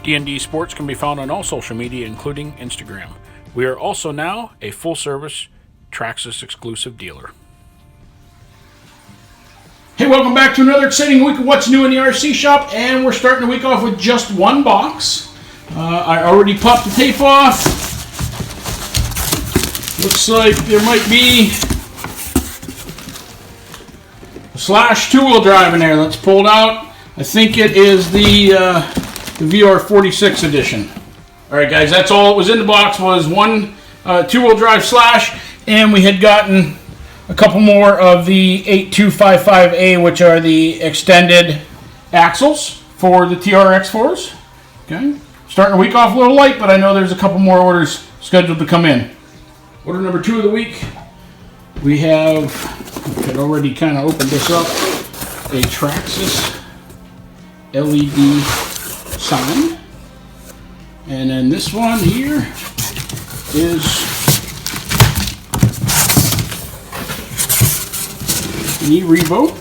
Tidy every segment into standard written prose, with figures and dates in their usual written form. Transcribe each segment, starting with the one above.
D&D Sports can be found on all social media, including Instagram. We are also now a full-service Traxxas exclusive dealer. Hey, welcome back to another exciting week of what's new in the RC shop, and we're starting the week off with just one box. I already popped the tape off. Looks like there might be a Slash two-wheel drive in there. Let's pull it out. I think it is the VR46 edition. All right, guys, that's all that was in the box was one two-wheel drive Slash, and we had gotten a couple more of the 8255A, which are the extended axles for the TRX4s. Okay, starting the week off a little light, but I know there's a couple more orders scheduled to come in. Order number 2 of the week, we have, I had already kind of opened this up, a Traxxas LED sign. And then this one here is an E-Revo.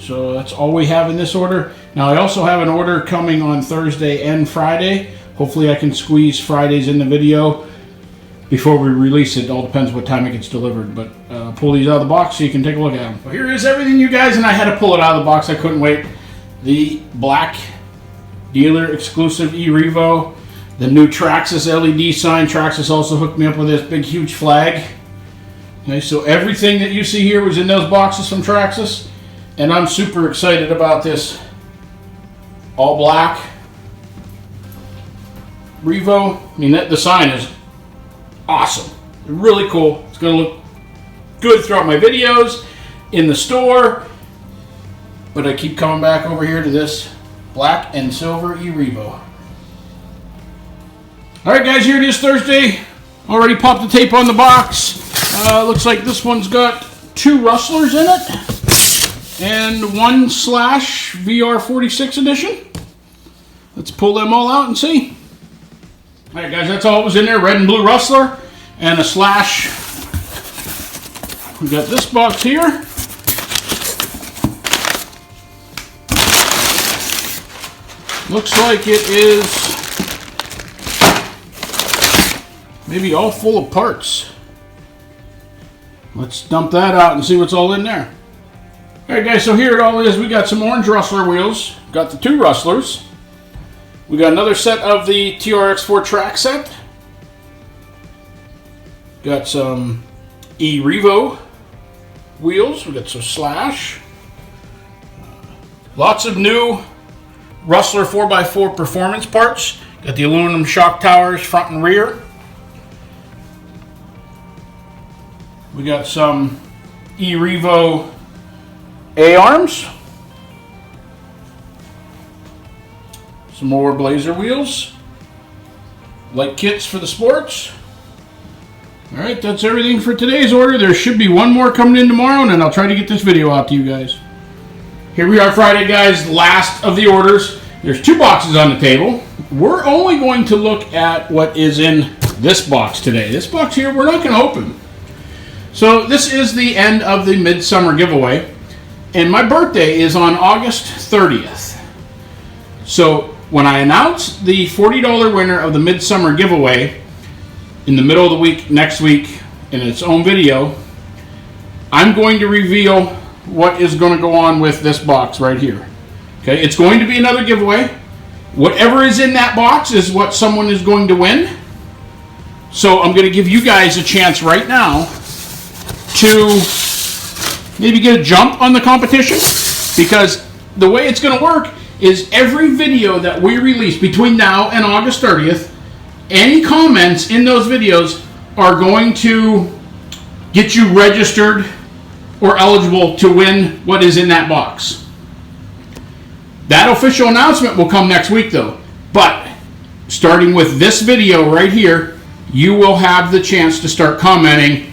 So that's all we have in this order. Now I also have an order coming on Thursday and Friday. Hopefully I can squeeze Fridays in the video before we release it. It all depends what time it gets delivered. But pull these out of the box so you can take a look at them. Well, here is everything, you guys, and I had to pull it out of the box. I couldn't wait. The black dealer exclusive E-Revo. The new Traxxas LED sign. Traxxas also hooked me up with this big huge flag. Okay, so everything that you see here was in those boxes from Traxxas, and I'm super excited about this all black Revo. I mean, the sign is awesome. Really cool. It's going to look good throughout my videos, in the store, but I keep coming back over here to this black and silver E-Revo. Alright, guys, here it is, Thursday. Already popped the tape on the box. Looks like this one's got 2 Rustlers in it and 1 Slash VR46 edition. Let's pull them all out and see. Alright, guys, that's all that was in there. Red and blue Rustler and a Slash. We got this box here. Looks like it is maybe all full of parts. Let's dump that out and see what's all in there. Alright, guys, so here it all is. We got some orange Rustler wheels. Got the 2 Rustlers. We got another set of the TRX4 track set. Got some E-Revo wheels. We got some Slash. Lots of new Rustler 4x4 performance parts. Got the aluminum shock towers front and rear. We got some E-Revo A-arms. Some more Blazer wheels. Light kits for the sports. Alright, that's everything for today's order. There should be one more coming in tomorrow, and then I'll try to get this video out to you guys. Here we are Friday, guys, last of the orders. There's 2 boxes on the table. We're only going to look at what is in this box today. This box here, we're not going to open. So this is the end of the Midsummer giveaway, and my birthday is on August 30th. So when I announce the $40 winner of the Midsummer giveaway in the middle of the week, next week, in its own video, I'm going to reveal what is going to go on with this box right here. Okay, it's going to be another giveaway. Whatever is in that box is what someone is going to win. So I'm going to give you guys a chance right now to maybe get a jump on the competition, because the way it's going to work is every video that we release between now and August 30th, any comments in those videos are going to get you registered or eligible to win what is in that box. That official announcement will come next week, though. But starting with this video right here, you will have the chance to start commenting.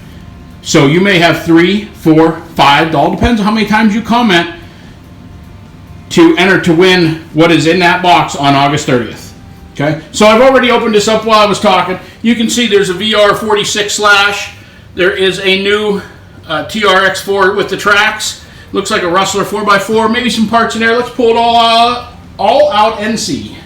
So you may have 3, 4, 5, it all depends on how many times you comment, to enter to win what is in that box on August 30th. Okay, so I've already opened this up while I was talking. You can see there's a VR46 Slash. There is a new TRX4 with the tracks. Looks like a Rustler 4x4, maybe some parts in there. Let's pull it all out and see.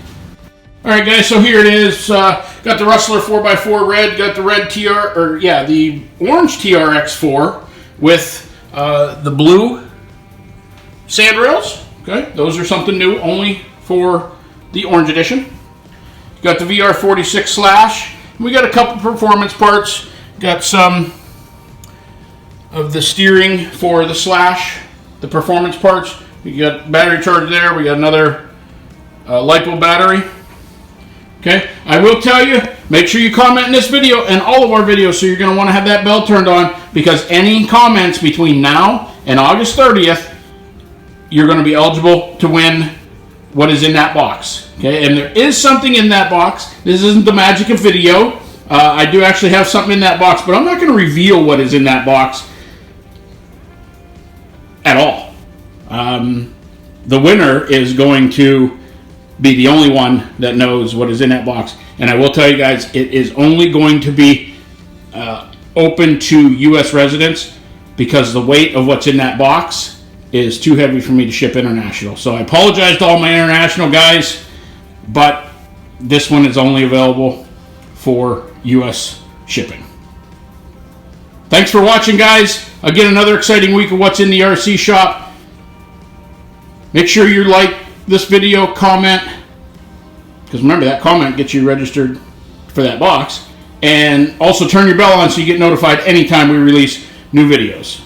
All right, guys. So here it is. Got the Rustler 4x4 red. Got the red the orange TRX4 with the blue sand rails. Okay, those are something new, only for the orange edition. Got the VR46 Slash. We got a couple performance parts. Got some of the steering for the Slash, the performance parts. We got battery charge there. We got another LiPo battery. Okay, I will tell you, make sure you comment in this video and all of our videos, so you're going to want to have that bell turned on, because any comments between now and August 30th, you're going to be eligible to win what is in that box. Okay, and there is something in that box. This isn't the magic of video. I do actually have something in that box, but I'm not going to reveal what is in that box at all. The winner is going to be the only one that knows what is in that box. And I will tell you guys, it is only going to be open to U.S. residents, because the weight of what's in that box is too heavy for me to ship international. So I apologize to all my international guys, but this one is only available for U.S. shipping. Thanks for watching, guys. Again, another exciting week of what's in the RC shop. Make sure you like this video, comment, because remember, that comment gets you registered for that box. And also turn your bell on so you get notified anytime we release new videos.